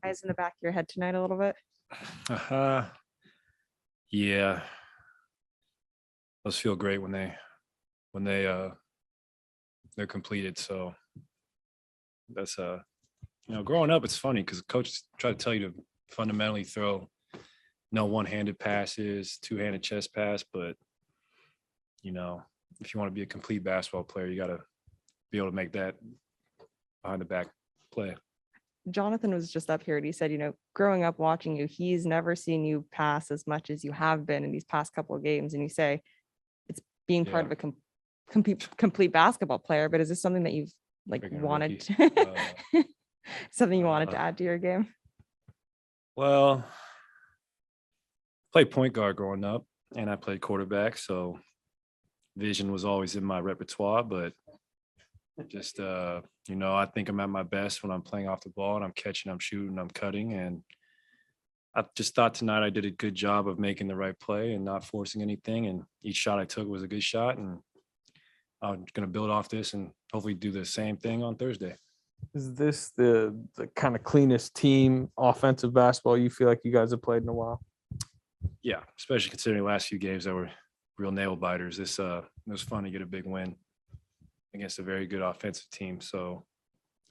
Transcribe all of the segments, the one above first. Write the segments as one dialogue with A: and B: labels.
A: eyes in the back of your head tonight a little bit?
B: Yeah. Those feel great when they're completed. So that's growing up, it's funny because coach try to tell you to fundamentally throw no one-handed passes, two-handed chest pass, but if you want to be a complete basketball player, you got to be able to make that behind the back play.
A: Jonathan was just up here and he said, growing up watching you, he's never seen you pass as much as you have been in these past couple of games. And you say it's being part of a complete basketball player, but is this something that you've wanted to, something you wanted to add to your game?
B: Well, played point guard growing up and I played quarterback. So vision was always in my repertoire, but just, I think I'm at my best when I'm playing off the ball and I'm catching, I'm shooting, I'm cutting. And I just thought tonight I did a good job of making the right play and not forcing anything. And each shot I took was a good shot. And I'm going to build off this and hopefully do the same thing on Thursday.
C: Is this the kind of cleanest team offensive basketball you feel like you guys have played in a while?
B: Yeah, especially considering the last few games that were real nail biters. It was fun to get a big win against a very good offensive team. So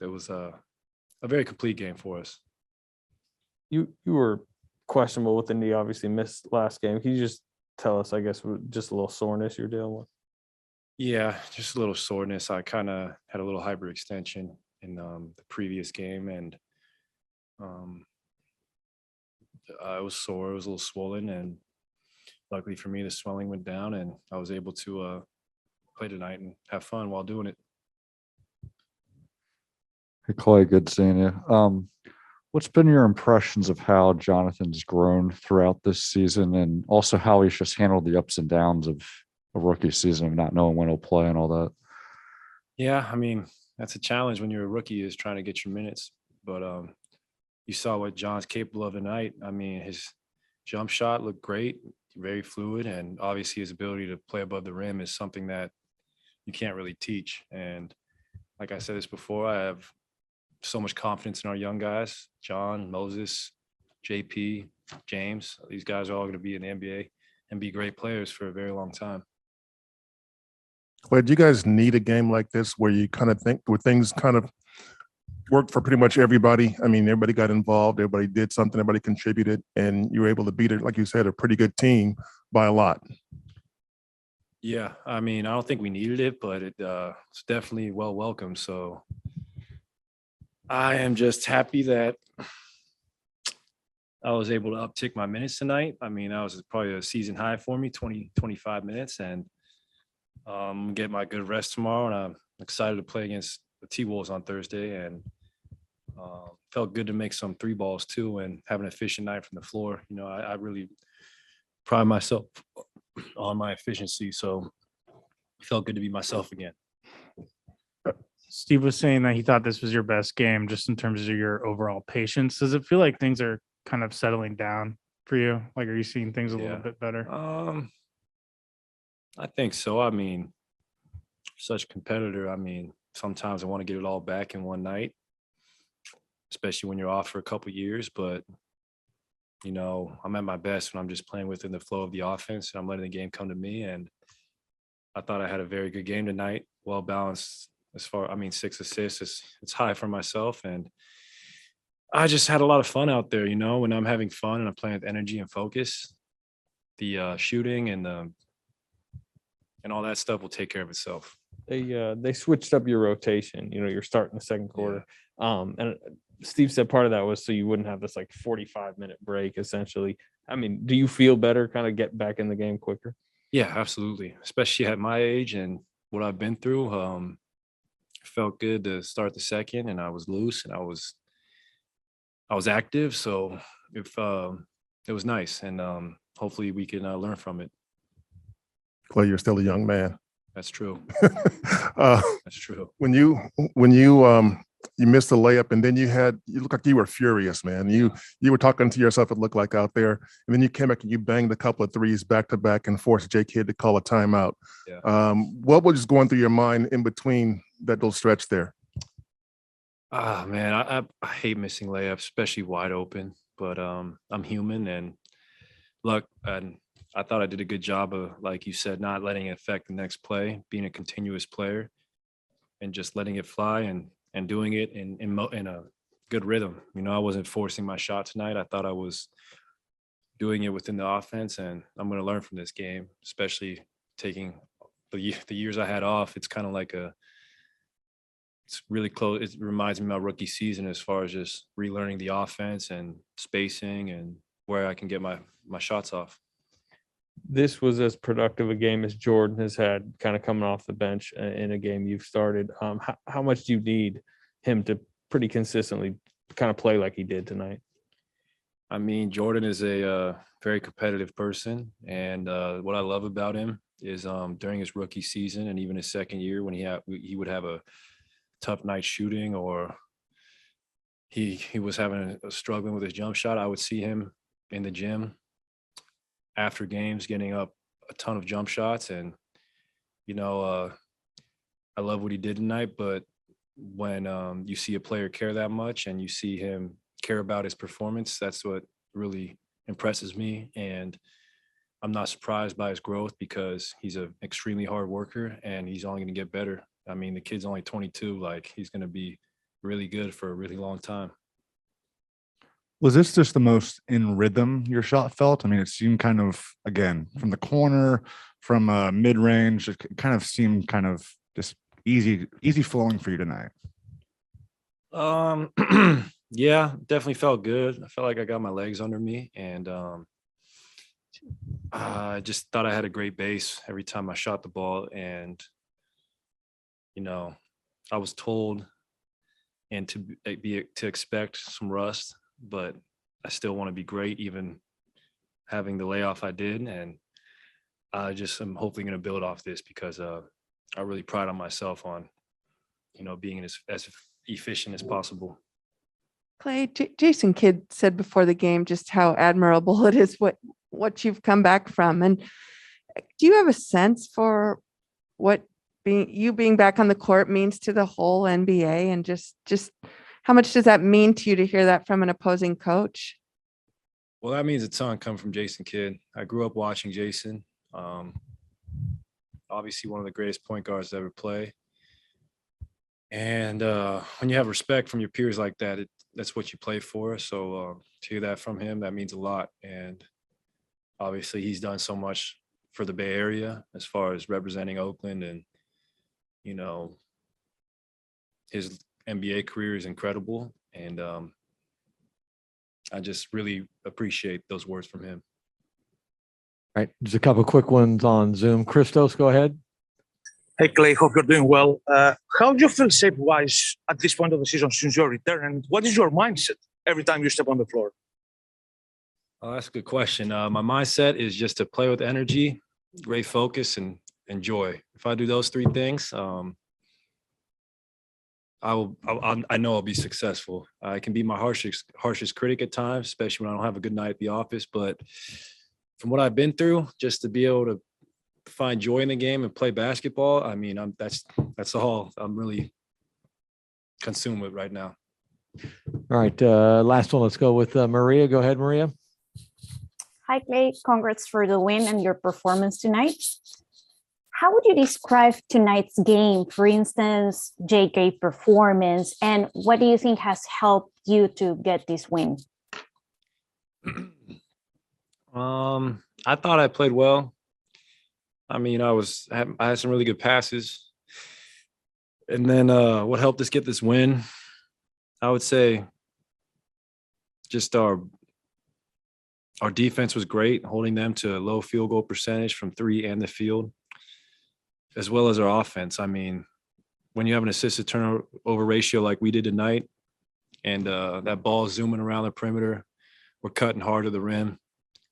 B: it was a very complete game for us.
C: You were questionable with the knee, obviously missed last game. Can you just tell us, I guess, just a little soreness you're dealing with?
B: Yeah, just a little soreness. I kind of had a little hyperextension in the previous game, and I was sore. It was a little swollen, and luckily for me, the swelling went down, and I was able to play tonight and have fun while doing it.
D: Hey, Klay, good seeing you. What's been your impressions of how Jonathan's grown throughout this season, and also how he's just handled the ups and downs of a rookie season of not knowing when he'll play and all that?
B: Yeah, I mean, that's a challenge when you're a rookie, is trying to get your minutes. But you saw what John's capable of tonight. I mean, his jump shot looked great, very fluid, and obviously his ability to play above the rim is something that you can't really teach. And like I said this before, I have so much confidence in our young guys, John, Moses, JP, James. These guys are all going to be in the NBA and be great players for a very long time.
E: Klay, do you guys need a game like this where you kind of think where things kind of worked for pretty much everybody? I mean, everybody got involved, everybody did something, everybody contributed, and you were able to beat it, like you said, a pretty good team by a lot.
B: Yeah, I mean, I don't think we needed it, but it's definitely well welcome. So I am just happy that I was able to uptick my minutes tonight. I mean, that was probably a season high for me, 25 minutes, and get my good rest tomorrow. And I'm excited to play against the T-Wolves on Thursday, and felt good to make some three balls too and have an efficient night from the floor. I really pride myself on my efficiency, so it felt good to be myself again.
F: Steve was saying that he thought this was your best game just in terms of your overall patience. Does it feel like things are kind of settling down for you? Like, are you seeing things a little bit better?
B: I think so. I mean, such a competitor. I mean, sometimes I want to get it all back in one night, especially when you're off for a couple of years. But, I'm at my best when I'm just playing within the flow of the offense and I'm letting the game come to me. And I thought I had a very good game tonight, well balanced. 6 assists. It's high for myself. And I just had a lot of fun out there, when I'm having fun and I'm playing with energy and focus, the shooting and all that stuff will take care of itself.
C: They switched up your rotation. You're starting the second quarter. Yeah. And Steve said part of that was so you wouldn't have this 45-minute break, essentially. I mean, do you feel better kind of get back in the game quicker?
B: Yeah, absolutely. Especially at my age and what I've been through. Felt good to start the second, and I was loose and I was active. So it was nice, and hopefully we can learn from it.
E: Klay, you're still a young man.
B: That's true. That's true.
E: When you missed the layup, and then you looked like you were furious, man. You were talking to yourself, it looked like, out there, and then you came back and you banged a couple of threes back to back and forced Jake Kidd to call a timeout. Yeah. What was going through your mind in between that little stretch there?
B: Ah, man, I hate missing layups, especially wide open. But I'm human, and look, and I thought I did a good job of, like you said, not letting it affect the next play, being a continuous player, and just letting it fly and doing it in a good rhythm. You know, I wasn't forcing my shot tonight. I thought I was doing it within the offense, and I'm going to learn from this game, especially taking the years I had off. It's kind of like it's really close. It reminds me of my rookie season as far as just relearning the offense and spacing and where I can get my shots off.
C: This was as productive a game as Jordan has had kind of coming off the bench in a game you've started. How much do you need him to pretty consistently kind of play like he did tonight?
B: I mean, Jordan is a very competitive person, and what I love about him is during his rookie season and even his second year, when he would have a tough night shooting, or he was having a struggling with his jump shot, I would see him in the gym after games getting up a ton of jump shots. And you know, I love what he did tonight, but when you see a player care that much and you see him care about his performance, that's what really impresses me. And I'm not surprised by his growth, because he's an extremely hard worker and he's only going to get better. I mean, the kid's only 22. Like, he's going to be really good for a really long time.
G: Was this just the most in rhythm your shot felt? I mean, it seemed kind of, again, from the corner, from mid range, it kind of seemed kind of just easy flowing for you tonight.
B: Yeah, definitely felt good. I felt like I got my legs under me, and I just thought I had a great base every time I shot the ball. And you know, I was told and to expect some rust, but I still want to be great, even having the layoff I did. And I just am hopefully going to build off this, because I really pride on myself on, you know, being as efficient as possible.
H: Klay, Jason Kidd said before the game just how admirable it is what you've come back from. And do you have a sense for what being back on the court means to the whole NBA, and just how much does that mean to you to hear that from an opposing coach?
B: Well, that means a ton coming from Jason Kidd. I grew up watching Jason. Obviously one of the greatest point guards to ever play. And when you have respect from your peers like that, that's what you play for. So to hear that from him, that means a lot. And obviously he's done so much for the Bay Area as far as representing Oakland, and, you know, his NBA career is incredible. And I just really appreciate those words from him.
I: All right, just a couple quick ones on Zoom. Christos, go ahead.
J: Hey, Klay, hope you're doing well. How do you feel shape-wise at this point of the season since your return? And what is your mindset every time you step on the floor?
B: Oh, that's a good question. My mindset is just to play with energy, great focus, and enjoy. If I do those three things, I know I'll be successful. I can be my harshest critic at times, especially when I don't have a good night at the office. But from what I've been through, just to be able to find joy in the game and play basketball, I mean, that's all I'm really consumed with right now.
I: All right, last one. Let's go with Maria. Go ahead, Maria.
K: Hi, Klay. Congrats for the win and your performance tonight. How would you describe tonight's game? For instance, JK performance, and what do you think has helped you to get this win?
B: I thought I played well. I mean, I had some really good passes. And then what helped us get this win, I would say just our defense was great, holding them to a low field goal percentage from 3 and the field, as well as our offense. I mean, when you have an assisted turnover ratio like we did tonight, and that ball zooming around the perimeter, we're cutting hard to the rim.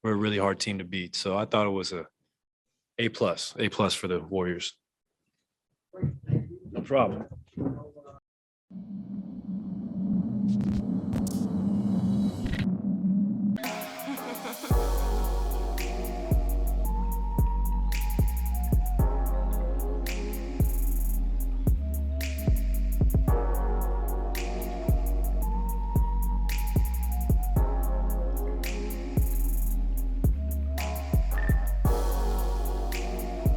B: We're a really hard team to beat. So I thought it was A+ for the Warriors. No problem.